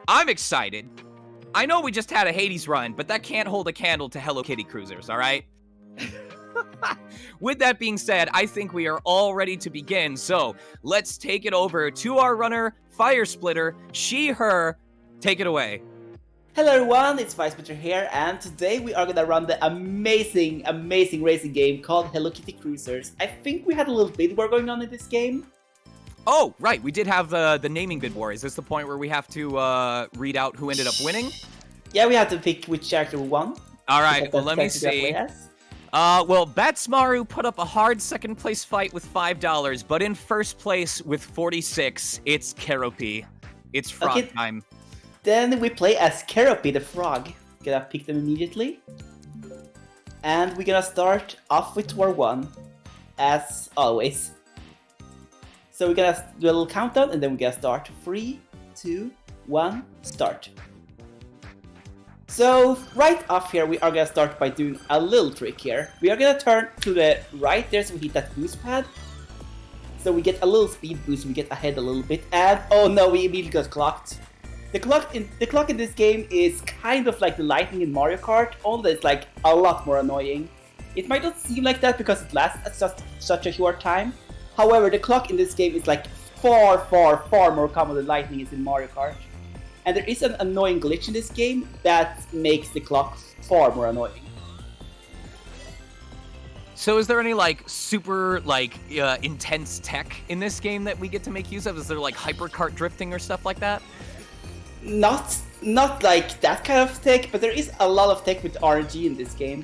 I'm excited. I know we just had a Hades run, but that can't hold a candle to Hello Kitty Cruisers, all right? With that being said, I think we are all ready to begin, so let's take it over to our runner, Firesplitter, she, her. Take it away. Hello everyone, it's Firesplitter here, and today we are gonna run the amazing racing game called Hello Kitty Cruisers. I think we had a little bid war going on in this game. Oh, right, we did have the naming bid war. Is this the point where we have to read out who ended up winning? Yeah, we had to pick which character won. All right, well, let me see. Well, Batsmaru put up a hard second place fight with $5, but in first place with 46, it's Keropi. It's frog time. Then we play as Keropi the frog. Gonna pick them immediately. And we're gonna start off with War 1, as always. So we're gonna do a little countdown and then we're gonna start. 3, 2, 1, start. So right off here we are gonna start by doing a little trick here. We are gonna turn to the right there so we hit that boost pad. So we get a little speed boost, we get ahead a little bit, and oh no, we immediately got clocked. The clock in this game is kind of like the lightning in Mario Kart, only it's like a lot more annoying. It might not seem like that because it lasts at such a short time. However, the clock in this game is like far more common than lightning is in Mario Kart. And there is an annoying glitch in this game that makes the clock far more annoying. So is there any like super like intense tech in this game that we get to make use of? Is there like hypercart drifting or stuff like that? Not like that kind of tech, but there is a lot of tech with RNG in this game.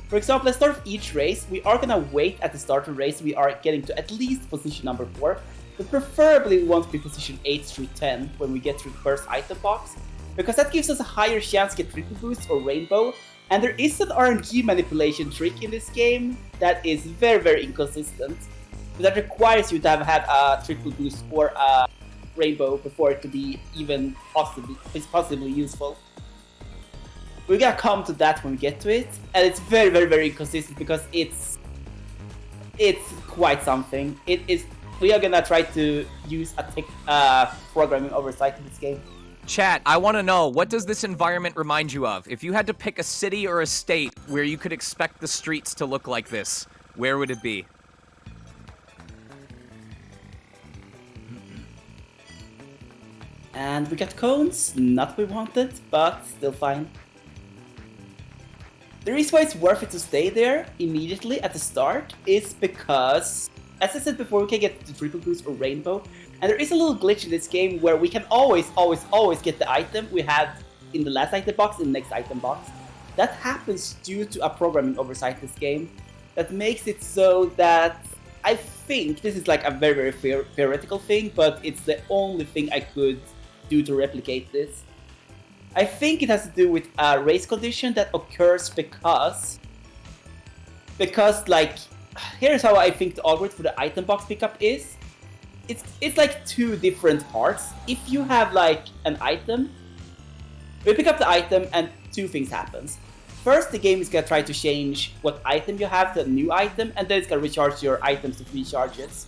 For example, at the start of each race, we are gonna wait at the start of the race. We are getting to at least position number 4, but preferably we want to be position 8 through 10 when we get through the first item box, because that gives us a higher chance to get triple boost or rainbow. And there is an RNG manipulation trick in this game that is very inconsistent, but that requires you to have had a triple boost or a rainbow before it to be even possibly useful. We're gonna come to that when we get to it, and it's very inconsistent because it's quite something. We are gonna try to use a programming oversight in this game. Chat, I want to know, what does this environment remind you of? If you had to pick a city or a state where you could expect the streets to look like this, where would it be? And we got cones, not what we wanted, but still fine. The reason why it's worth it to stay there immediately at the start is because, as I said before, we can get the triple boost or rainbow, and there is a little glitch in this game where we can always get the item we had in the last item box in the next item box. That happens due to a programming oversight in this game that makes it so that I think this is like a very theoretical thing, but it's the only thing I could do to replicate this. I think it has to do with a race condition that occurs because like, here's how I think the algorithm for the item box pickup is. It's like two different parts. If you have like an item, we pick up the item and two things happens. First, the game is gonna try to change what item you have to a new item, and then it's gonna recharge your items to 3 charges.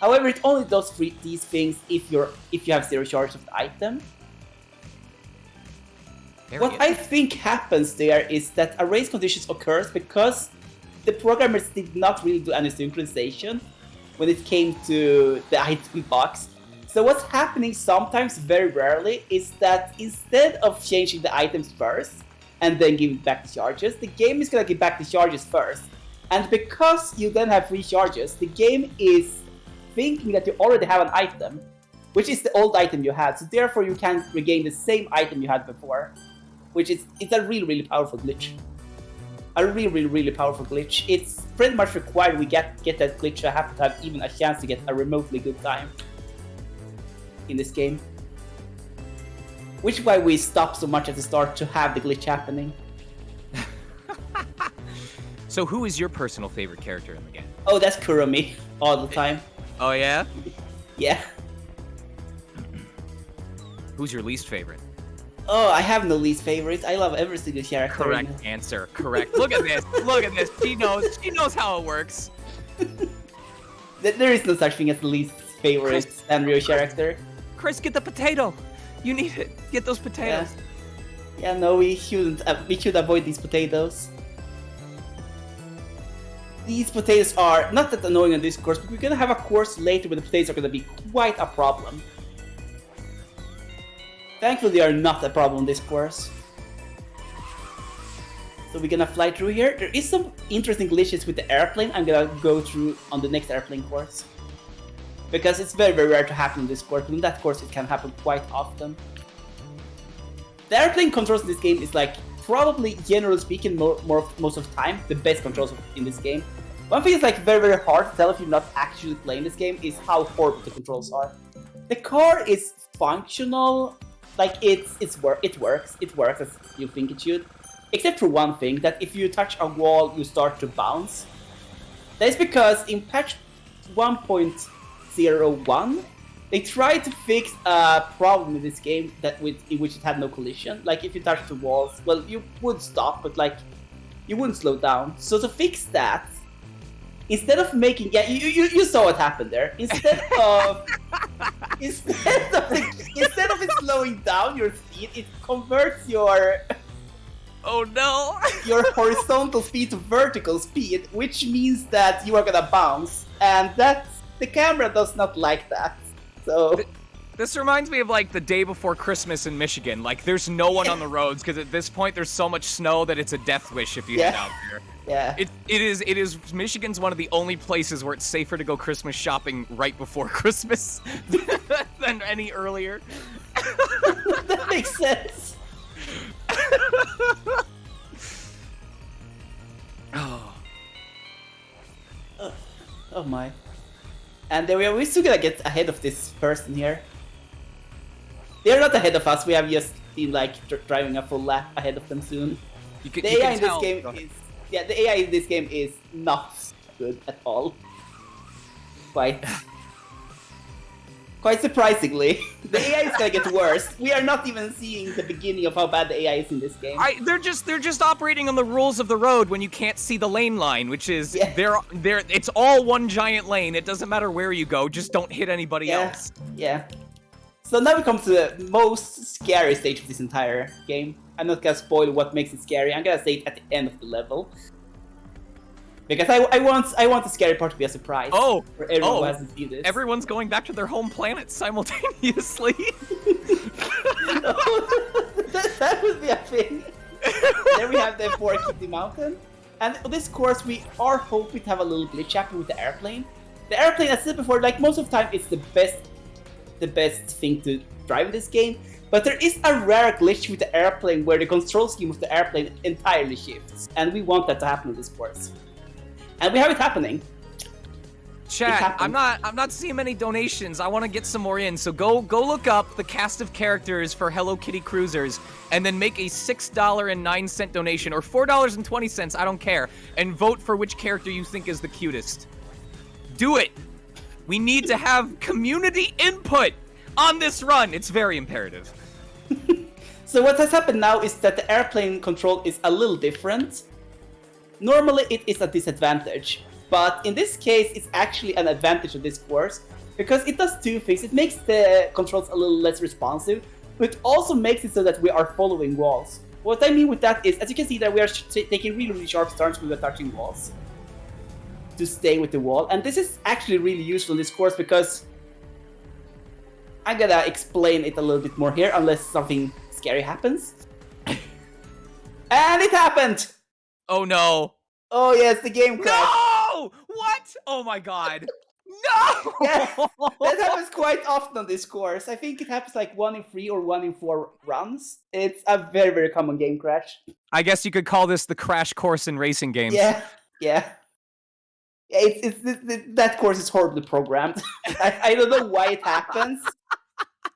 However, it only does these things if you have 0 charge of the item. What I think happens there is that a race condition occurs because the programmers did not really do any synchronization when it came to the item box. So what's happening sometimes, very rarely, is that instead of changing the items first and then giving back the charges, the game is gonna give back the charges first. And because you then have 3 charges, the game is thinking that you already have an item, which is the old item you had, so therefore you can regain the same item you had before, which is a really powerful glitch. A really powerful glitch. It's pretty much required we get that glitch to have even a chance to get a remotely good time in this game. Which is why we stop so much at the start to have the glitch happening. So who is your personal favorite character in the game? Oh, that's Kurumi, all the time. Oh yeah? Yeah. Who's your least favorite? Oh, I have no least favorites. I love every single character. Correct answer. Correct. Look at this. Look at this. She knows how it works. There is no such thing as least favorite Sanrio character. Chris, get the potato. You need it. Get those potatoes. Yeah, no, we should avoid these potatoes. These potatoes are not that annoying on this course, but we're gonna have a course later where the potatoes are gonna be quite a problem. Thankfully, they are not a problem on this course. So we're gonna fly through here. There is some interesting glitches with the airplane I'm gonna go through on the next airplane course. Because it's very, very rare to happen on this course, but in that course it can happen quite often. The airplane controls in this game is like, probably, generally speaking, most of the time, the best controls in this game. One thing is like very, very hard to tell if you're not actually playing this game is how horrible the controls are. The car is functional, like it works as you think it should. Except for one thing, that if you touch a wall, you start to bounce. That is because in patch 1.01, they tried to fix a problem in this game in which it had no collision. Like if you touch the walls, well, you would stop, but like you wouldn't slow down. So to fix that, instead of making you saw what happened there. Instead of it slowing down your speed, it converts your your horizontal speed to vertical speed, which means that you are gonna bounce, and the camera does not like that. So this reminds me of like the day before Christmas in Michigan. Like there's no one on the roads because at this point there's so much snow that it's a death wish if you head out there. Yeah. It is Michigan's one of the only places where it's safer to go Christmas shopping right before Christmas than any earlier. That makes sense. Oh my. And then we're still gonna get ahead of this person here. They're not ahead of us, we have just been like driving a full lap ahead of them soon. The AI in this game is not good at all. Quite surprisingly, the AI is gonna get worse. We are not even seeing the beginning of how bad the AI is in this game. They're just operating on the rules of the road when you can't see the lane line, which is it's all one giant lane. It doesn't matter where you go, just don't hit anybody else. Yeah. So now we come to the most scary stage of this entire game. I'm not gonna spoil what makes it scary. I'm gonna say it at the end of the level. Because I want the scary part to be a surprise for everyone who hasn't seen this. Everyone's going back to their home planet simultaneously. that would be a thing. Then we have the 4 Kitty Mountain. And on this course, we are hoping to have a little glitch happen with the airplane. The airplane, as I said before, like most of the time, it's the best thing to drive in this game. But there is a rare glitch with the airplane where the control scheme of the airplane entirely shifts. And we want that to happen on this course. And we have it happening. Chat, I'm not seeing many donations. I want to get some more in. So go look up the cast of characters for Hello Kitty Cruisers and then make a $6.09 donation or $4.20, I don't care, and vote for which character you think is the cutest. Do it. We need to have community input on this run. It's very imperative. So what has happened now is that the airplane control is a little different. Normally it is a disadvantage, but in this case it's actually an advantage of this course because it does two things. It makes the controls a little less responsive, but it also makes it so that we are following walls. What I mean with that is, as you can see that we are taking really, really sharp turns when we're touching walls to stay with the wall, and this is actually really useful in this course because I'm gonna explain it a little bit more here unless something scary happens. And it happened! Oh no. Oh yes, the game crashed. No! What? Oh my god. No! Yeah, that happens quite often on this course. I think it happens like 1 in 3 or 1 in 4 runs. It's a very, very common game crash. I guess you could call this the crash course in racing games. Yeah. That course is horribly programmed. I don't know why it happens.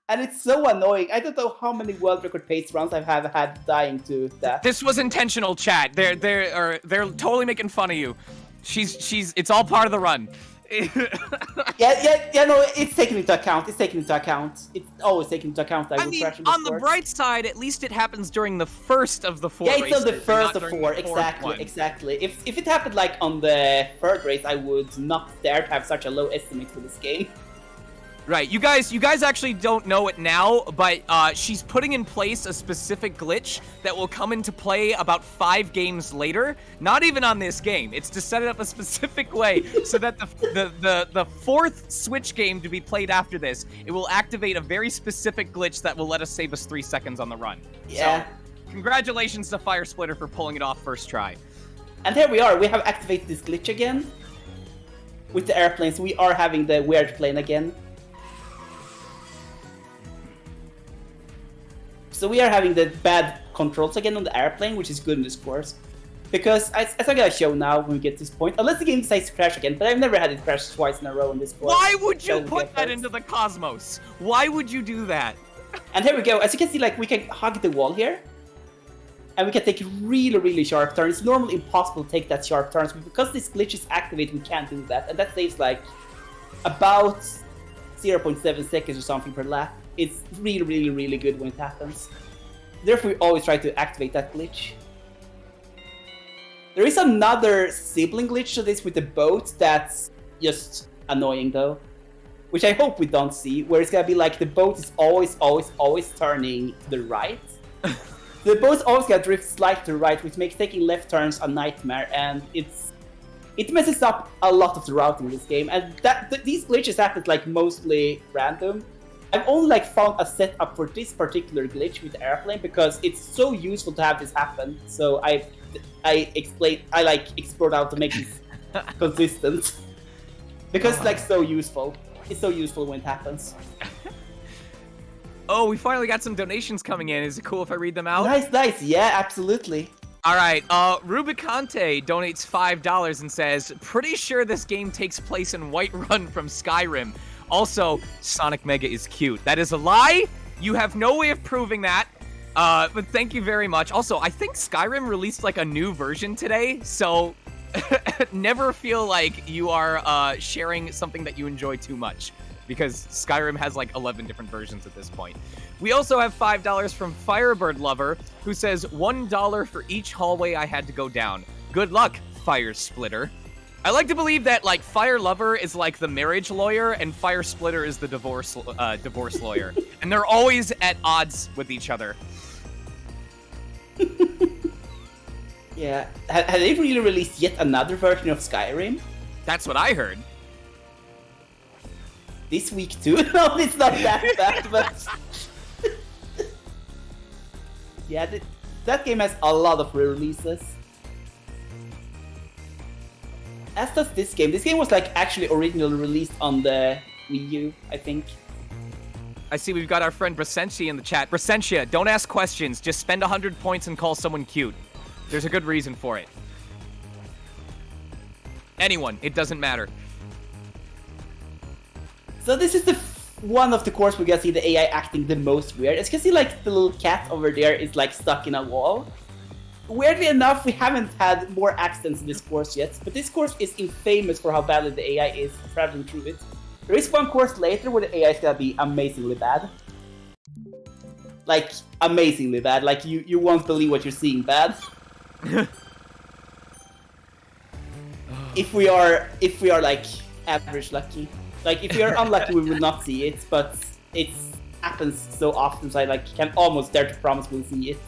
And it's so annoying. I don't know how many world record pace runs I have had dying to that. This was intentional, chat. They're totally making fun of you. It's all part of the run. yeah, no, it's taken into account. It's always taken into account. I mean, on the bright side, at least it happens during the first of the 4 races. Yeah, it's on the first of 4, exactly. If it happened like on the 3rd race, I would not dare to have such a low estimate for this game. Right, you guys actually don't know it now, but she's putting in place a specific glitch that will come into play about 5 games later. Not even on this game. It's to set it up a specific way so that the 4th Switch game to be played after this, it will activate a very specific glitch that will let us save us 3 seconds on the run. Yeah. So, congratulations to Firesplitter for pulling it off first try. And here we are. We have activated this glitch again with the airplanes. We are having the weird plane again. So we are having the bad controls again on the airplane, which is good in this course. Because, as I'm gonna show now when we get to this point, unless the game decides to crash again, but I've never had it crash twice in a row in this course. Why would you put that into the cosmos? Why would you do that? And here we go. As you can see, like, we can hug the wall here. And we can take really, really sharp turns. It's normally impossible to take that sharp turns, but because this glitch is activated, we can't do that. And that saves, like, about 0.7 seconds or something per lap. It's really, really, really good when it happens. Therefore, we always try to activate that glitch. There is another sibling glitch to this with the boat that's just annoying, though. Which I hope we don't see, where it's gonna be like the boat is always turning to the right. The boat's always gonna drift slightly to the right, which makes taking left turns a nightmare, and it messes up a lot of the routing in this game. And these glitches happen like mostly random. I've only like found a setup for this particular glitch with the airplane because it's so useful to have this happen. So I explored out to make this consistent because it's like so useful. It's so useful when it happens. Oh, we finally got some donations coming in. Is it cool if I read them out? Nice. Yeah, absolutely. All right, Rubicante donates $5 and says, pretty sure this game takes place in Whiterun from Skyrim. Also, Sonic Mega is cute. That is a lie. You have no way of proving that. But thank you very much. Also, I think Skyrim released like a new version today, so never feel like you are sharing something that you enjoy too much, because Skyrim has like 11 different versions at this point. We also have $5 from Firebird Lover, who says $1 for each hallway I had to go down. Good luck, Firesplitter. I like to believe that like Fire Lover is like the marriage lawyer and Firesplitter is the divorce lawyer, and they're always at odds with each other. Yeah, have they really released yet another version of Skyrim? That's what I heard. This week too? No, it's not that bad, but yeah, that game has a lot of re-releases. As does this game. This game was like actually originally released on the Wii U, I think. I see we've got our friend Brasentia in the chat. Brasentia, don't ask questions. Just spend 100 points and call someone cute. There's a good reason for it. Anyone, it doesn't matter. So this is the one of the courses we can see the AI acting the most weird. As you can see, like the little cat over there is like stuck in a wall. Weirdly enough, we haven't had more accidents in this course yet, but this course is infamous for how badly the AI is traveling through it. There is one course later where the AI is gonna be amazingly bad. Like, amazingly bad. Like, you won't believe what you're seeing bad. If we are like average lucky. Like, if we are unlucky, we will not see it, but it happens so often, so I like can almost dare to promise we'll see it.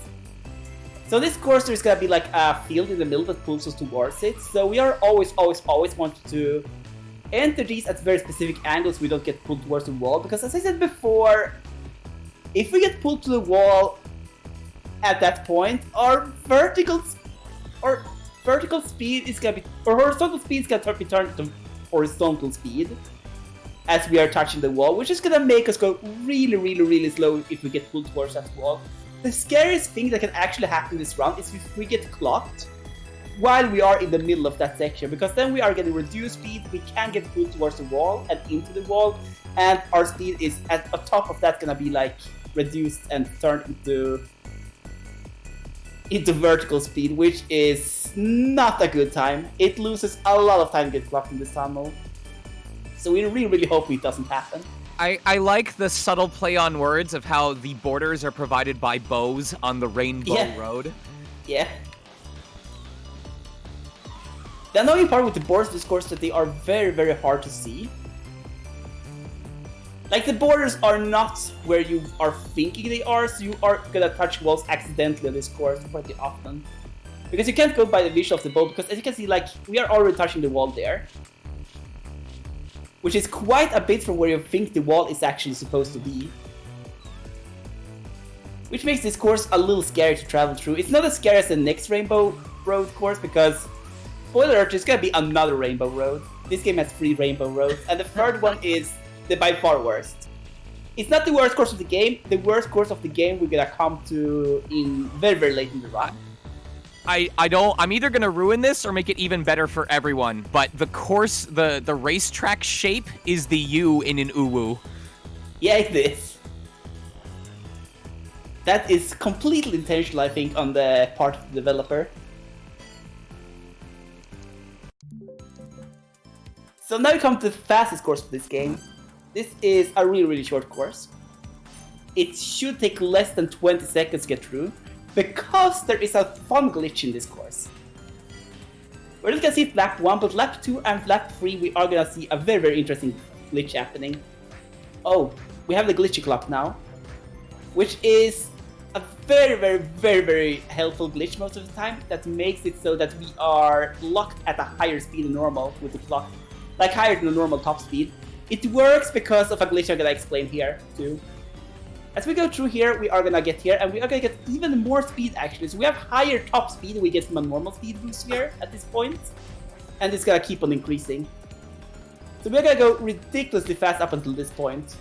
So this course, there's gonna be like a field in the middle that pulls us towards it. So we are always wanting to enter these at very specific angles. We don't get pulled towards the wall, because as I said before, if we get pulled to the wall at that point, our vertical speed is gonna be, or horizontal speed is gonna be turned to horizontal speed as we are touching the wall, which is gonna make us go really slow if we get pulled towards that wall. The scariest thing that can actually happen in this round is if we get clocked while we are in the middle of that section, because then we are getting reduced speed, we can get pulled towards the wall and into the wall, and our speed is at the top of that gonna be like reduced and turned into vertical speed, which is not a good time. It loses a lot of time to get clocked in this tunnel. So we really hope it doesn't happen. I like the subtle play on words of how the borders are provided by bows on the Rainbow Road. Yeah. The annoying part with the boards of this course is that they are very hard to see. Like, the borders are not where you are thinking they are, so you are gonna touch walls accidentally on this course pretty often. Because you can't go by the visual of the ball, because as you can see, like, we are already touching the wall there. Which is quite a bit from where you think the wall is actually supposed to be. Which makes this course a little scary to travel through. It's not as scary as the next Rainbow Road course, because, spoiler alert, there's gonna be another Rainbow Road. This game has 3 Rainbow Roads, and the third one is the by far worst. It's not the worst course of the game. The worst course of the game we're gonna come to in very, very late in the run. I'm either gonna ruin this or make it even better for everyone, but the course, the racetrack shape is the U in an uwu. Yeah, it is. That is completely intentional, I think, on the part of the developer. So now we come to the fastest course of this game. This is a really, really short course. It should take less than 20 seconds to get through, because there is a fun glitch in this course. We're just gonna see lap 1, but lap 2 and lap 3 we are gonna see a very, very interesting glitch happening. Oh, we have the glitchy clock now, which is a very, very, very, very helpful glitch most of the time that makes it so that we are locked at a higher speed than normal with the clock, like higher than the normal top speed. It works because of a glitch I'm gonna explain here too. As we go through here, we are gonna get here, and we are gonna get even more speed actually. So we have higher top speed than we get from a normal speed boost here at this point, and it's gonna keep on increasing. So we're gonna go ridiculously fast up until this point.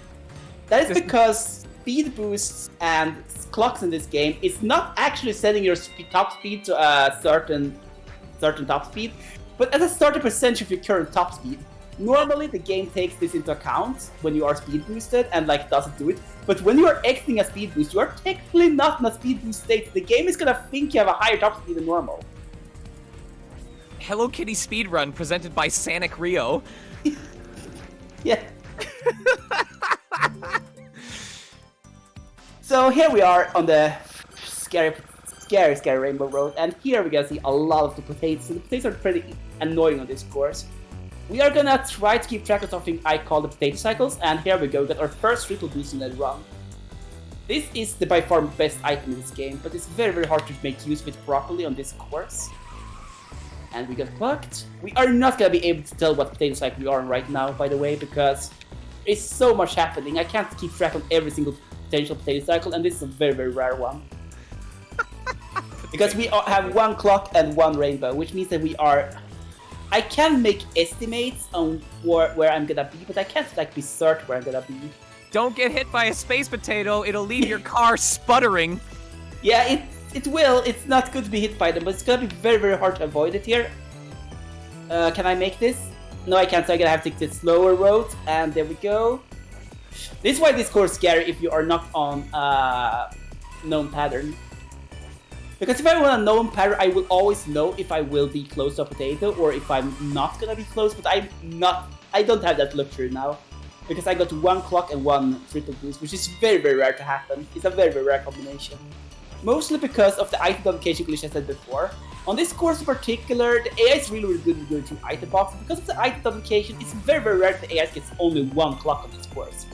That is because speed boosts and clocks in this game is not actually setting your top speed to a certain top speed, but as a certain percentage of your current top speed. Normally, the game takes this into account when you are speed boosted and like doesn't do it. But when you are exiting a speed boost, you are technically not in a speed boost state. The game is gonna think you have a higher top speed than normal. Hello Kitty speedrun presented by Sanic Rio. Yeah. So here we are on the scary Rainbow Road, and here we're gonna see a lot of the potatoes. So the potatoes are pretty annoying on this course. We are gonna try to keep track of something I call the potato cycles, and here we go, got our first triple boost in that run. This is the by far best item in this game, but it's very, very hard to make use of it properly on this course. And we got plucked. We are not gonna be able to tell what potato cycle we are on right now, by the way, because there's so much happening. I can't keep track of every single potential potato cycle, and this is a very, very rare one. Because we have 1 clock and 1 rainbow, which means that we are... I can make estimates on where I'm gonna be, but I can't like be certain where I'm gonna be. Don't get hit by a space potato, it'll leave your car sputtering. Yeah, it will. It's not good to be hit by them, but it's gonna be very, very hard to avoid it here. Can I make this? No, I can't, so I'm gonna have to take the slower road, and there we go. This is why this course is scary if you are not on known pattern. Because if I want a known pattern, I will always know if I will be close to a potato or if I'm not gonna be close, but I don't have that luxury now. Because I got 1 clock and 1 triple boost, which is very, very rare to happen. It's a very, very rare combination. Mostly because of the item duplication glitch I said before. On this course in particular, the AI is really, really good at going through item boxes. Because of the item duplication, it's very, very rare that the AI gets only 1 clock on this course.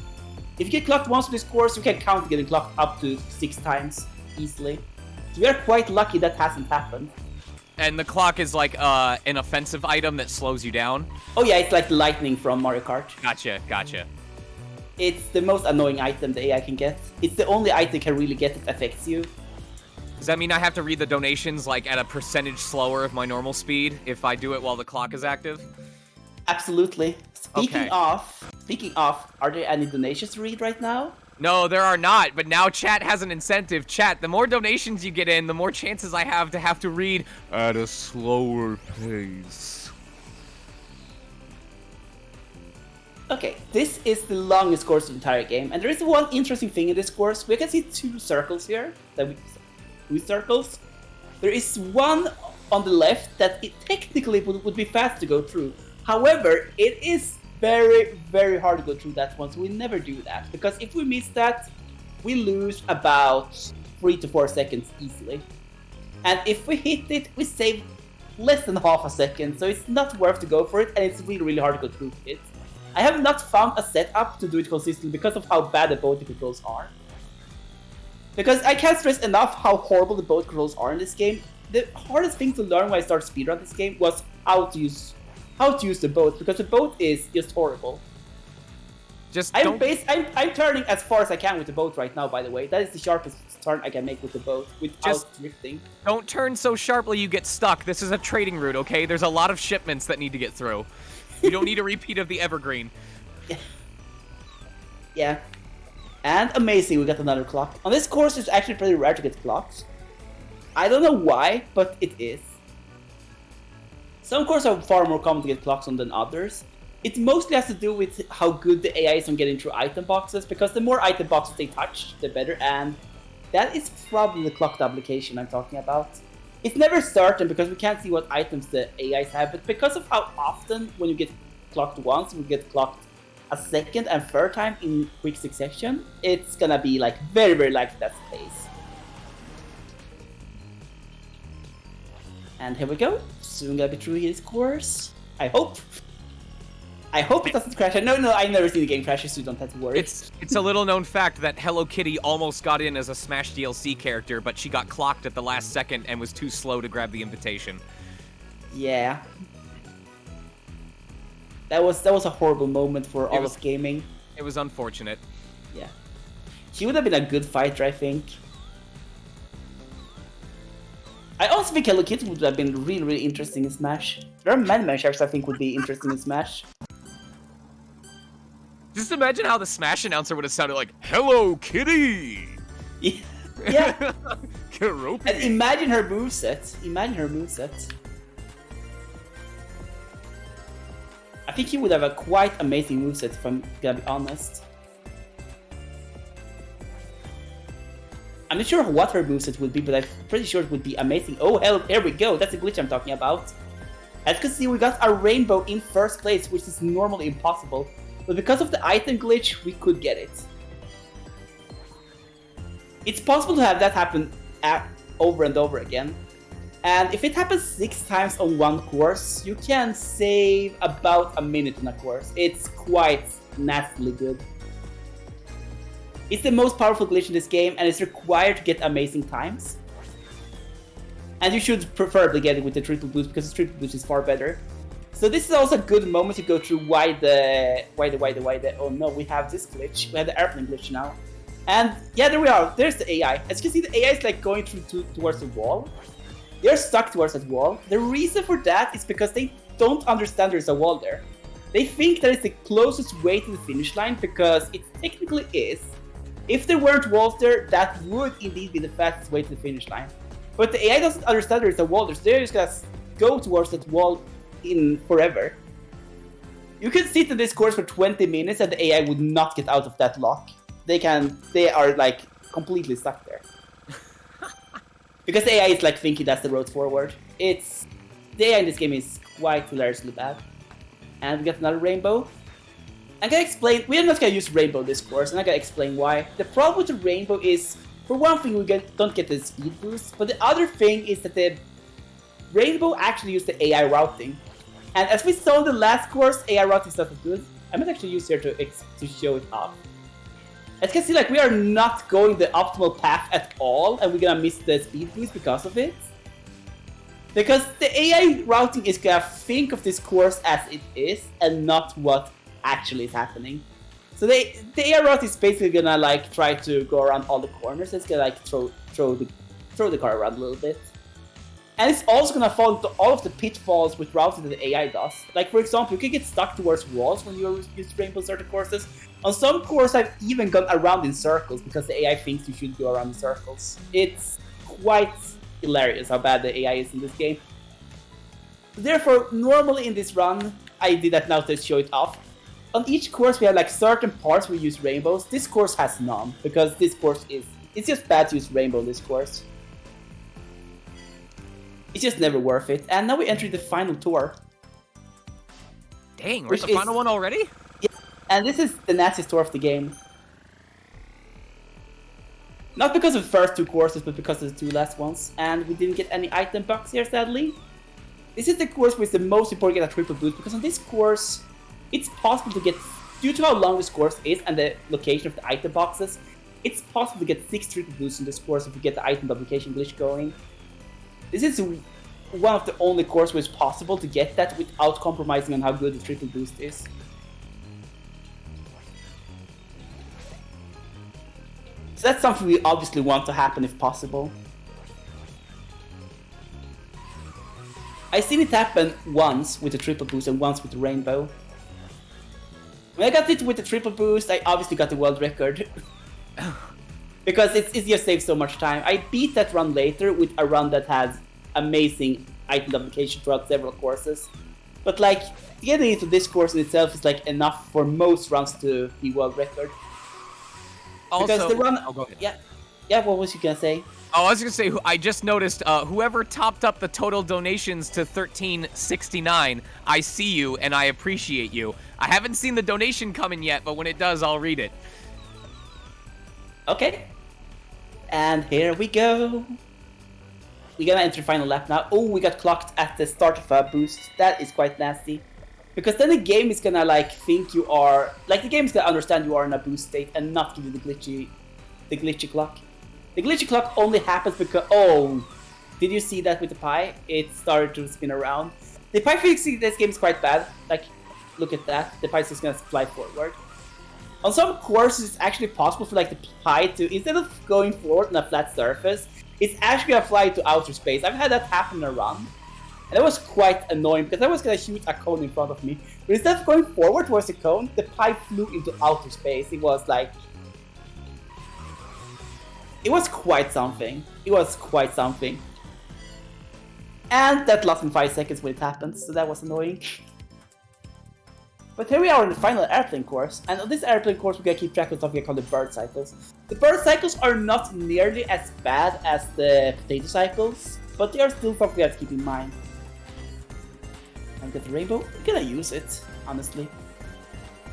If you get clocked once on this course, you can count getting clocked up to 6 times easily. So we are quite lucky that hasn't happened. And the clock is like an offensive item that slows you down? Oh yeah, it's like lightning from Mario Kart. Gotcha. It's the most annoying item the AI can get. It's the only item it can really get that affects you. Does that mean I have to read the donations like at a percentage slower of my normal speed if I do it while the clock is active? Absolutely. Speaking of, are there any donations to read right now? No, there are not, but now chat has an incentive. Chat, the more donations you get in, the more chances I have to read at a slower pace. Okay, this is the longest course of the entire game, and there is one interesting thing in this course. We can see 2 circles here. 2 circles. There is one on the left that it technically would be fast to go through. However, it is very, very hard to go through that one, so we never do that. Because if we miss that, we lose about 3 to 4 seconds easily. And if we hit it, we save less than half a second, so it's not worth to go for it, and it's really, really hard to go through it. I have not found a setup to do it consistently because of how bad the boat controls are. Because I can't stress enough how horrible the boat controls are in this game. The hardest thing to learn when I started speedrun this game was how to use the boat, because the boat is just horrible. I'm turning as far as I can with the boat right now, by the way. That is the sharpest turn I can make with the boat without drifting. Don't turn so sharply you get stuck. This is a trading route, okay? There's a lot of shipments that need to get through. You don't need a repeat of the Evergreen. Yeah. And amazing, we got another clock. On this course, it's actually pretty rare to get clocks. I don't know why, but it is. Some courses are far more common to get clocks on than others. It mostly has to do with how good the AI is on getting through item boxes, because the more item boxes they touch, the better, and that is probably the clocked application I'm talking about. It's never certain because we can't see what items the AIs have, but because of how often when you get clocked once, you get clocked a second and third time in quick succession, it's gonna be like very, very likely that's the case. And here we go. Soon gonna be through his course. I hope it doesn't crash. No, I've never seen the game crash, so you don't have to worry. It's a little known fact that Hello Kitty almost got in as a Smash DLC character, but she got clocked at the last second and was too slow to grab the invitation. Yeah. That was a horrible moment for all of gaming. It was unfortunate. Yeah. She would have been a good fighter, I think. I also think Hello Kitty would have been really, really interesting in Smash. There are many characters I think would be interesting in Smash. Just imagine how the Smash announcer would have sounded like, "Hello, Kitty!" Yeah. Keroppi. And imagine her moveset. I think he would have a quite amazing moveset, if I'm gonna be honest. I'm not sure what her moveset would be, but I'm pretty sure it would be amazing. Oh hell, here we go. That's the glitch I'm talking about. As you can see, we got a rainbow in first place, which is normally impossible. But because of the item glitch, we could get it. It's possible to have that happen over and over again. And if it happens 6 times on one course, you can save about a minute on a course. It's quite nastily good. It's the most powerful glitch in this game, and it's required to get amazing times. And you should preferably get it with the triple boost, because the triple boost is far better. So this is also a good moment to go through why the oh no, we have this glitch. We have the airplane glitch now. And yeah, there we are. There's the AI. As you can see, the AI is like going through towards the wall. They're stuck towards that wall. The reason for that is because they don't understand there's a wall there. They think that it's the closest way to the finish line, because it technically is. If there weren't walls there, that would indeed be the fastest way to the finish line. But the AI doesn't understand there's a wall there, so they're just gonna go towards that wall in forever. You can sit in this course for 20 minutes and the AI would not get out of that lock. They are like completely stuck there. Because the AI is like thinking that's the road forward. The AI in this game is quite hilariously bad. And we got another rainbow. I'm gonna explain, we're not gonna use rainbow this course, and I'm gonna explain why. The problem with the rainbow is, for one thing, we don't get the speed boost, but the other thing is that the rainbow actually used the AI routing. And as we saw in the last course, AI routing is not as good. I might actually use here to show it off. As you can see, like, we are not going the optimal path at all, and we're gonna miss the speed boost because of it. Because the AI routing is gonna think of this course as it is, and not what actually is happening. So the AI route is basically gonna like try to go around all the corners. It's gonna like throw the car around a little bit. And it's also gonna fall into all of the pitfalls with routing that the AI does. Like, for example, you can get stuck towards walls when you use rainbow certain courses. On some courses, I've even gone around in circles because the AI thinks you should go around in circles. It's quite hilarious how bad the AI is in this game. Therefore, normally in this run, I did that now to show it off. On each course, we have like certain parts we use rainbows. This course has none, because this course it's just bad to use rainbow in this course. It's just never worth it. And now we enter the final tour. Dang, we're at the final one already? Yeah, and this is the nastiest tour of the game. Not because of the first 2 courses, but because of the 2 last ones. And we didn't get any item box here, sadly. This is the course with the most important to get a triple boost, because on this course, it's possible to get, due to how long this course is and the location of the item boxes, it's possible to get 6 triple boosts in this course if you get the item duplication glitch going. This is one of the only courses where it's possible to get that without compromising on how good the triple boost is. So that's something we obviously want to happen if possible. I've seen it happen once with the triple boost and once with the rainbow. When I got it with the triple boost, I obviously got the world record. Because it just saves so much time. I beat that run later with a run that has amazing item duplication throughout several courses. But like, getting into this course in itself is like enough for most runs to be world record. Also, because the run, go ahead. Yeah, what was you gonna say? Oh, I was gonna say, I just noticed whoever topped up the total donations to $13.69, I see you and I appreciate you. I haven't seen the donation coming yet, but when it does, I'll read it. Okay. And here we go. We're gonna enter final lap now. Oh, we got clocked at the start of a boost. That is quite nasty. Because then the game is gonna like think you are, like the game is gonna understand you are in a boost state and not give you the glitchy clock. The glitchy clock only happens because, oh, did you see that with the pie? It started to spin around. The pie physics in this game is quite bad. Like, look at that. The pie is just gonna fly forward. On some courses, it's actually possible for like the pie to, instead of going forward on a flat surface, it's actually gonna fly to outer space. I've had that happen in a run. And that was quite annoying because I was gonna shoot a cone in front of me. But instead of going forward towards the cone, the pie flew into outer space. It was like, it was quite something. It was quite something. And that lost in 5 seconds when it happened, so that was annoying. But here we are in the final airplane course, and on this airplane course we're gonna keep track of something called the bird cycles. The bird cycles are not nearly as bad as the potato cycles, but they are still something we have to keep in mind. And get the rainbow, we're gonna use it, honestly.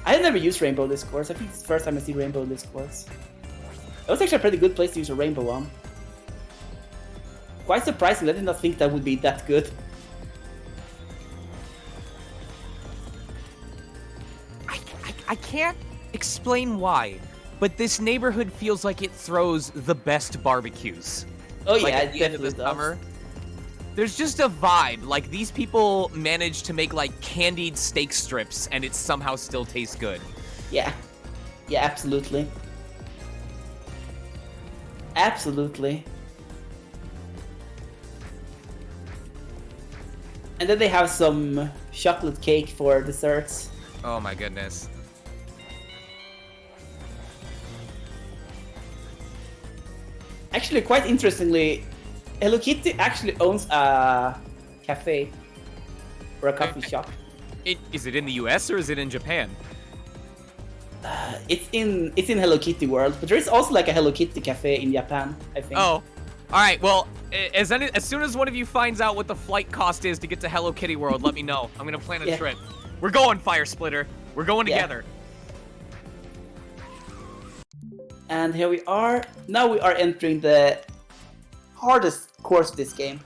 I have never used rainbow this course, I think it's the first time I see rainbow in this course. That was actually a pretty good place to use a rainbow on. Quite surprising, I did not think that would be that good. I can't explain why, but this neighborhood feels like it throws the best barbecues. Oh yeah, like at it the end of the summer. There's just a vibe, like these people managed to make like candied steak strips and it somehow still tastes good. Yeah, yeah, absolutely. Absolutely. And then they have some chocolate cake for desserts. Oh my goodness. Actually, quite interestingly, Hello Kitty actually owns a cafe or a coffee shop. Is it in the US or is it in Japan? It's in Hello Kitty world, but there is also like a Hello Kitty cafe in Japan, I think. Oh, all right. Well, as soon as one of you finds out what the flight cost is to get to Hello Kitty world, let me know. I'm gonna plan a trip. We're going, Firesplitter. We're going together. And here we are. Now we are entering the hardest course of this game.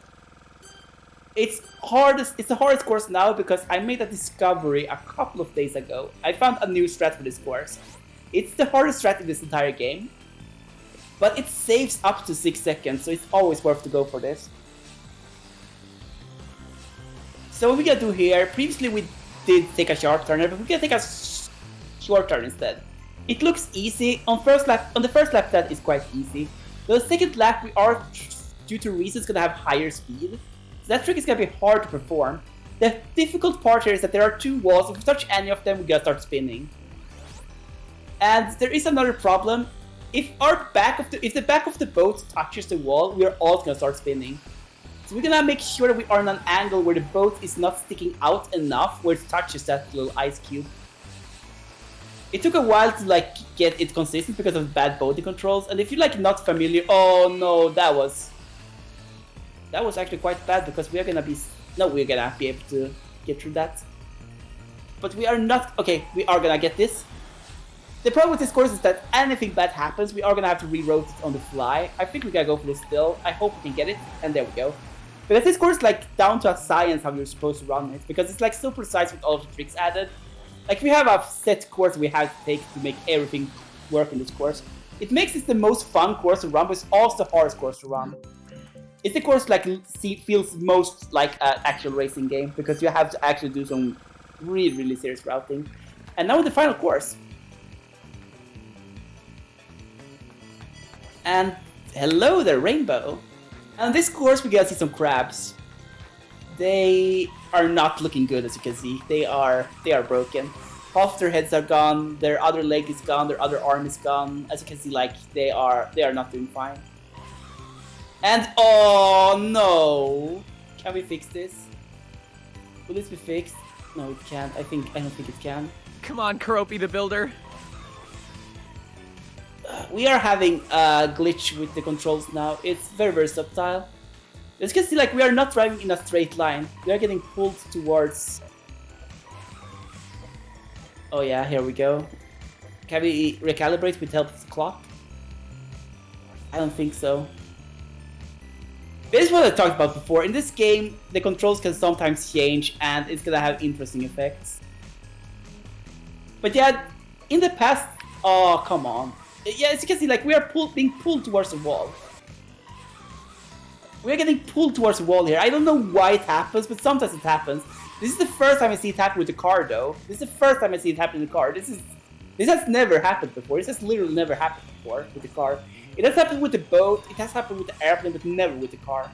It's the hardest course now because I made a discovery a couple of days ago. I found a new strat for this course. It's the hardest strat in this entire game, but it saves up to 6 seconds, so it's always worth to go for this. So what we're gonna do here, previously we did take a sharp turn, but we're gonna take a short turn instead. It looks easy. On the first lap that is quite easy. The second lap we are, due to reasons, gonna have higher speed. So that trick is gonna be hard to perform. The difficult part here is that there are 2 walls. If we touch any of them, we gotta start spinning. And there is another problem. If the back of the boat touches the wall, we are all gonna start spinning. So we're gonna make sure that we are on an angle where the boat is not sticking out enough where it touches that little ice cube. It took a while to like get it consistent because of bad boating controls, and if you're like not familiar, oh no, that was actually quite bad because we're gonna be able to get through that. But we are not, okay, we are gonna get this. The problem with this course is that anything bad happens, we are gonna have to re-rotate it on the fly. I think we gotta go for this still. I hope we can get it, and there we go. But this course is like down to a science how you're supposed to run it, because it's like so precise with all of the tricks added. like we have a set course we have to take to make everything work in this course. It makes it the most fun course to run, but it's also the hardest course to run. It's the course like feels most like an actual racing game because you have to actually do some really serious routing. And now the final course. And hello there, Rainbow. And on this course we get to see some crabs. They are not looking good, as you can see. They are broken. Half their heads are gone, their other leg is gone, their other arm is gone. As you can see, like they are not doing fine. And oh no! Can we fix this? Will this be fixed? No, it can't. I don't think it can. Come on, Keroppi the Builder. We are having a glitch with the controls now. It's very subtle. As you can see, like we are not driving in a straight line. We are getting pulled towards. Oh yeah, here we go. Can we recalibrate with help of the clock? I don't think so. This is what I talked about before. In this game, the controls can sometimes change and it's gonna have interesting effects. But yeah, in the past, oh come on. Yeah, as you can see, like we are being pulled towards the wall. We're getting pulled towards the wall here. I don't know why it happens, but sometimes it happens. This is the first time I see it happen with the car, though. This is the first time I see it happen with the car. This has never happened before. This has literally never happened before with the car. It has happened with the boat, it has happened with the airplane, but never with the car.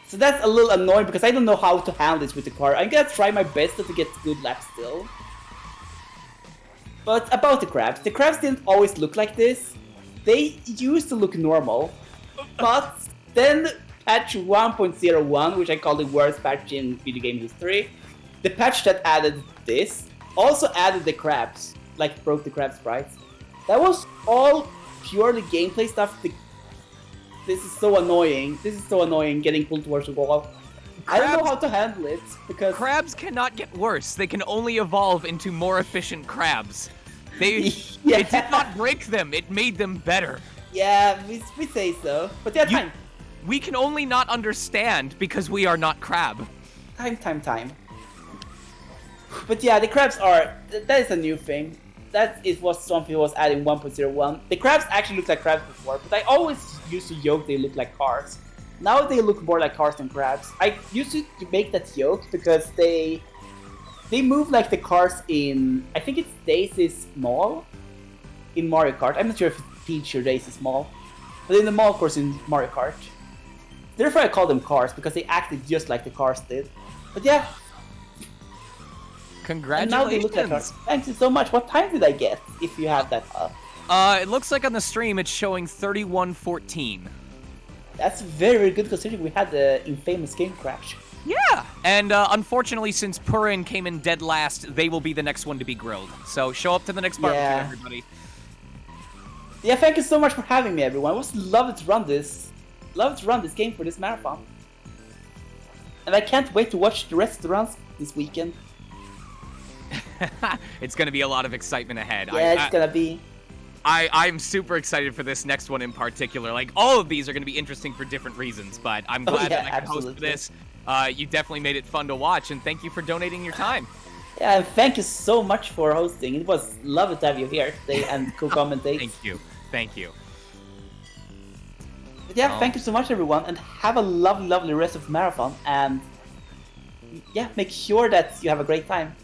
So that's a little annoying because I don't know how to handle this with the car. I'm gonna try my best to get good laps still. But about the crabs didn't always look like this. They used to look normal, but then patch 1.01, which I call the worst patch in video game history, the patch that added this, also added the crabs, like broke the crab sprites. That was all purely gameplay stuff. This is so annoying. This is so annoying getting pulled towards the wall. I don't know how to handle it because crabs cannot get worse. They can only evolve into more efficient crabs. It did not break them. It made them better. Yeah, we say so. But yeah, time. We can only not understand because we are not crab. Time. But yeah, the crabs are... That is a new thing. That is what something was added in 1.01. The crabs actually looked like crabs before, but I always used to joke they look like cars. Now they look more like cars than crabs. I used to make that joke because they move like the cars in... I think it's Daisy Small in Mario Kart. I'm not sure if it's Peach or Daisy Small. But in the mall course in Mario Kart. Therefore I call them cars because they acted just like the cars did. But yeah. Congratulations. And now they look like cars. Thank you so much. What time did I get if you have that up? It looks like on the stream it's showing 31:14. That's very good considering we had the infamous game crash. Yeah, and unfortunately, since Purin came in dead last, they will be the next one to be grilled. So show up to the next barbecue, everybody. Yeah, thank you so much for having me, everyone. It was lovely to run this. Lovely to run this game for this marathon. And I can't wait to watch the rest of the runs this weekend. It's going to be a lot of excitement ahead. Yeah, it's going to be. I'm super excited for this next one in particular. Like, all of these are going to be interesting for different reasons, but I'm glad that I can host for this. You definitely made it fun to watch, and thank you for donating your time. Yeah, and thank you so much for hosting. It was lovely to have you here today and co-commentate. Thank you. But yeah, thank you so much, everyone, and have a lovely rest of the marathon. And yeah, make sure that you have a great time.